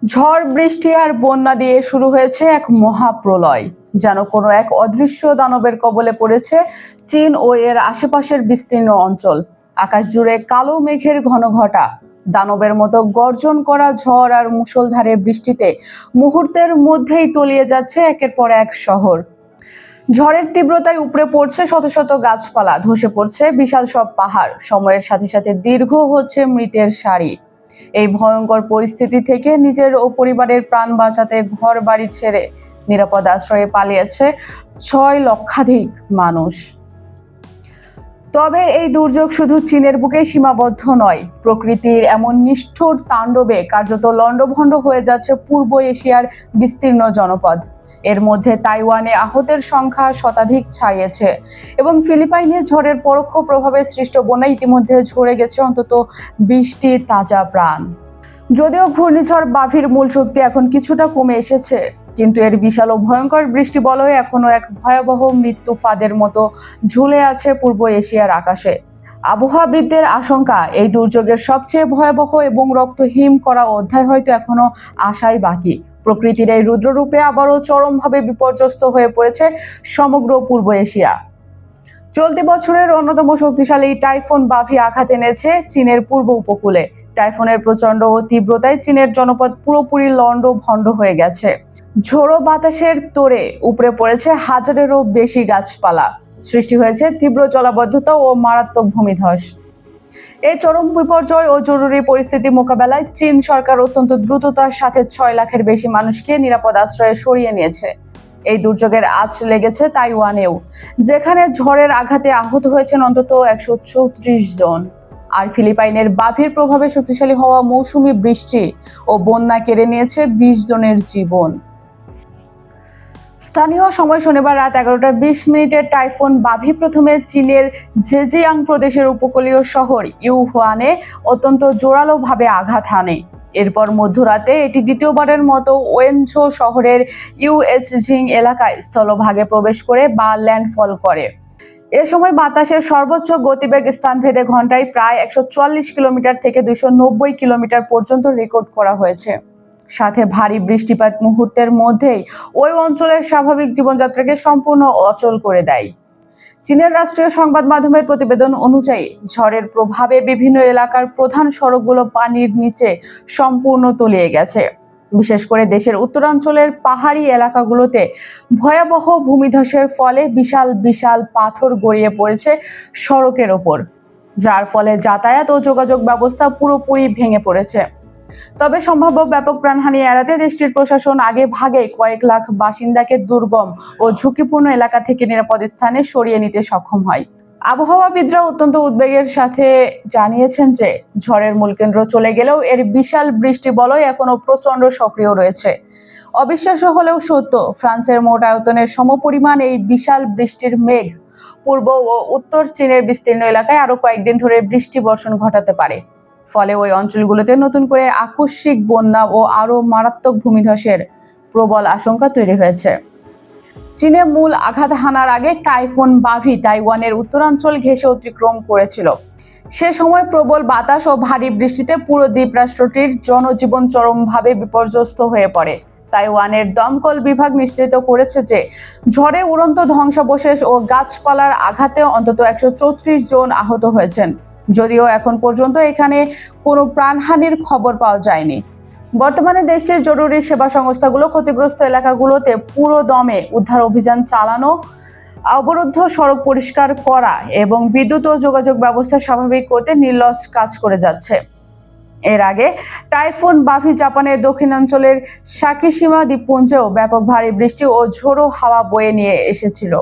ঝড় বৃষ্টি আর বন্যা দিয়ে শুরু হয়েছে এক মহাপ্রলয়। যেন কোনো এক অদৃশ্য দানবের কবলে পড়েছে চীন ও এর আশেপাশের বিস্তীর্ণ অঞ্চল। আকাশ জুড়ে কালো মেঘের ঘনঘটা, দানবের মতো গর্জন করা ঝড় আর মুষলধারে বৃষ্টিতে মুহূর্তের মধ্যেই তলিয়ে যাচ্ছে একের পর এক শহর। ঝড়ের তীব্রতায় উপড়ে পড়ছে শত শত গাছপালা, ধসে পড়ছে বিশাল সব পাহাড়, সময়ের সাথে সাথে দীর্ঘ হচ্ছে মৃতের সারি। এই ভয়ঙ্কর পরিস্থিতি থেকে নিজের ও পরিবারের প্রাণ বাঁচাতে ঘর বাড়ি ছেড়ে নিরাপদ আশ্রয়ে পালিয়েছে 6 লক্ষাধিক মানুষ। তবে এই দুর্যোগ শুধু চীনের বুকে সীমাবদ্ধ নয়। প্রকৃতির এমন নিষ্ঠুর তাণ্ডবে কার্যত লণ্ডভণ্ড হয়ে যাচ্ছে পূর্ব এশিয়ার বিস্তীর্ণ জনপদ। এর মধ্যে তাইওয়ানে আহতের সংখ্যা শতাধিক ছাড়িয়েছে এবং ফিলিপাইনে ঝড়ের পরোক্ষ প্রভাবে সৃষ্ট বন্যায় ইতিমধ্যে ঝরে গেছে অন্তত 20টি তাজা প্রাণ। যদিও ঘূর্ণিঝড় বাভির মূল শক্তি এখন কিছুটা কমে এসেছে, কিন্তু এর বিশাল ও ভয়ঙ্কর বৃষ্টি বলয়ে এখনো এক ভয়াবহ মৃত্যু ফাঁদের মতো ঝুলে আছে পূর্ব এশিয়ার আকাশে। আবহাওয়াবিদদের আশঙ্কা, এই দুর্যোগের সবচেয়ে ভয়াবহ এবং রক্তহীন করা অধ্যায় হয়তো এখনো আশাই বাকি। প্রকৃতির এই রুদ্ররূপে আবারও চরমভাবে বিপর্যস্ত হয়ে পড়েছে সমগ্র পূর্ব এশিয়া। চলতি বছরের অন্যতম শক্তিশালী টাইফুন বাভি আঘাত এনেছে চীনের পূর্ব উপকূলে। টাইফুনের প্রচন্ড ও তীব্রতায় চীনের জনপদ পুরোপুরি লণ্ডভণ্ড হয়ে গেছে। ঝোড়ো বাতাসের তোড়ে উপড়ে পড়েছে হাজারেরও বেশি গাছপালা, সৃষ্টি হয়েছে তীব্র জলাবদ্ধতা ও মারাত্মক ভূমিধস। এই চরম বিপর্যয় ও জরুরি পরিস্থিতি মোকাবেলায় চীন সরকার অত্যন্ত দ্রুততার সাথে 6 লাখের বেশি মানুষকে নিরাপদ আশ্রয়ে সরিয়ে নিয়েছে। এই দুর্যোগের আঁচ লেগেছে তাইওয়ানেও, যেখানে ঝড়ের আঘাতে আহত হয়েছেন অন্তত 134 জন। আর ফিলিপাইনের বাভির প্রভাবে শক্তিশালী হওয়া মৌসুমি বৃষ্টি ও বন্যা কেড়ে নিয়েছে 20 জনের জীবন। স্থানীয় সময় শনিবার রাত 11:20 টাইফুন বাভি প্রথমে চীনের জেজিয়াং প্রদেশের উপকূলীয় শহর ইউহুয়ানে অত্যন্ত জোরালোভাবে আঘাত হানে। এরপর মধ্যরাতে এটি দ্বিতীয়বারের মতো ওয়েনঝো শহরের ইউএসজিং এলাকায় স্থলভাগে প্রবেশ করে বা ল্যান্ডফল করে। এ সময় বাতাসের সর্বোচ্চ গতিবেগ স্থানভেদে ঘন্টায় প্রায় 144 কিলোমিটার থেকে 290 কিলোমিটার পর্যন্ত রেকর্ড করা হয়েছে। সাথে ভারী বৃষ্টিপাত মুহূর্তের মধ্যেই ওই অঞ্চলের স্বাভাবিক জীবনযাত্রাকে সম্পূর্ণ অচল করে দেয়। চীনের রাষ্ট্রীয় সংবাদ মাধ্যমের প্রতিবেদন অনুযায়ী ঝড়ের প্রভাবে বিভিন্ন এলাকার প্রধান সড়কগুলো পানির নিচে সম্পূর্ণ তলিয়ে গেছে। বিশেষ করে দেশের উত্তরাঞ্চলের পাহাড়ি এলাকাগুলোতে ভয়াবহ ভূমিধসের ফলে বিশাল বিশাল পাথর গড়িয়ে পড়েছে সড়কের ওপর, যার ফলে যাতায়াত ও যোগাযোগ ব্যবস্থা পুরোপুরি ভেঙে পড়েছে। তবে সম্ভাব্য ব্যাপক প্রাণহানি এড়াতে দেশটির প্রশাসন আগে ভাগে কয়েক লাখ বাসিন্দাকে দুর্গম ও ঝুঁকিপূর্ণ এলাকা থেকে নিরাপদ স্থানে সরিয়ে নিতে সক্ষম হয়। আবহাওয়াবিদরা অত্যন্ত উদ্বেগের সাথে জানিয়েছেন যে ঝড়ের মূল কেন্দ্র চলে গেলেও এর বিশাল বৃষ্টি বলয় এখনো প্রচন্ড সক্রিয় রয়েছে। অবিশ্বাস্য হলেও সত্য, ফ্রান্সের মোট আয়তনের সমপরিমাণ এই বিশাল বৃষ্টির মেঘ পূর্ব ও উত্তর চীনের বিস্তীর্ণ এলাকায় আরো কয়েকদিন ধরে বৃষ্টি বর্ষণ ঘটাতে পারে। ফলে ওই অঞ্চলগুলোতে নতুন করে আকস্মিক বন্যা ও আরো মারাত্মক ভূমিধসের প্রবল আশঙ্কা তৈরি হয়েছে। চীনে মূল আঘাত হানার আগে টাইফুন বাভি তাইওয়ানের উত্তরাঞ্চল ঘেঁষে অতিক্রম করেছিল। সে সময় প্রবল বাতাস ও ভারী বৃষ্টিতে পুরো দ্বীপরাষ্ট্রটির জনজীবন চরমভাবে বিপর্যস্ত হয়ে পড়ে। তাইওয়ানের দমকল বিভাগ নিশ্চিত করেছে যে ঝড়ে উড়ন্ত ধ্বংসাবশেষ ও গাছপালার আঘাতে অন্তত 134 জন আহত হয়েছেন, যদিও এখন পর্যন্ত এখানে কোনো প্রাণহানির খবর পাওয়া যায়নি। বর্তমানে দেশটির জরুরি সেবা সংস্থাগুলো ক্ষতিগ্রস্ত এলাকাগুলোতে পুরো দমে উদ্ধার অভিযান চালানো, অবরুদ্ধ সড়ক পরিষ্কার করা এবং বিদ্যুৎ ও যোগাযোগ ব্যবস্থা স্বাভাবিক করতে নির্লজ্জ কাজ করে যাচ্ছে। এর আগে টাইফুন বাভি জাপানের দক্ষিণাঞ্চলের সাকিশিমা দ্বীপপুঞ্জেও ব্যাপক ভারী বৃষ্টি ও ঝোড়ো হাওয়া বয়ে নিয়ে এসেছিল।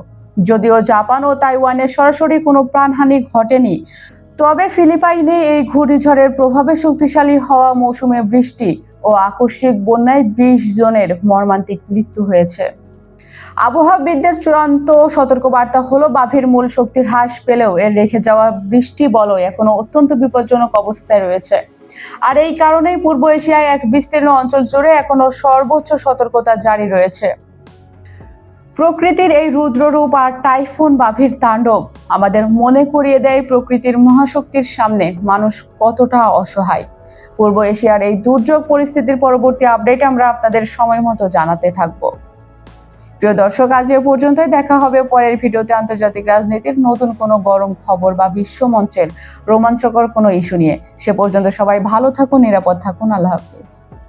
যদিও জাপান ও তাইওয়ানে সরাসরি কোনো প্রাণহানি ঘটেনি, তবে ফিলিপাইনে এই ঘূর্ণিঝড়ের প্রভাবে শক্তিশালী হওয়া মৌসুমে বৃষ্টি ও আকস্মিক বন্যায় 20 জনের মর্মান্তিক মৃত্যু হয়েছে। আবহাওয়াবিদদের চূড়ান্ত সতর্কবার্তা হলো, বাভির মূল শক্তির হ্রাস পেলেও এর রেখে যাওয়া বৃষ্টি বলয় এখনো অত্যন্ত বিপজ্জনক অবস্থায় রয়েছে। আর এই কারণেই পূর্ব এশিয়ায় এক বিস্তীর্ণ অঞ্চল জুড়ে এখনো সর্বোচ্চ সতর্কতা জারি রয়েছে। প্রকৃতির এই রুদ্ররূপ আর টাইফুন বাভির তাণ্ডব আমাদের মনে করিয়ে দেয় প্রকৃতির মহাশক্তির সামনে মানুষ কতটা অসহায়। পূর্ব এশিয়ার এই দুর্যোগ পরিস্থিতির পরবর্তী আপডেট আমরা আপনাদের সময় মতো জানাতে থাকব। প্রিয় দর্শক, আজ এ পর্যন্তই। দেখা হবে পরের ভিডিওতে আন্তর্জাতিক রাজনীতির নতুন কোনো গরম খবর বা বিশ্বমঞ্চের রোমাঞ্চকর কোনো ইস্যু নিয়ে। সে পর্যন্ত সবাই ভালো থাকুন, নিরাপদ থাকুন। আল্লাহ হাফিজ।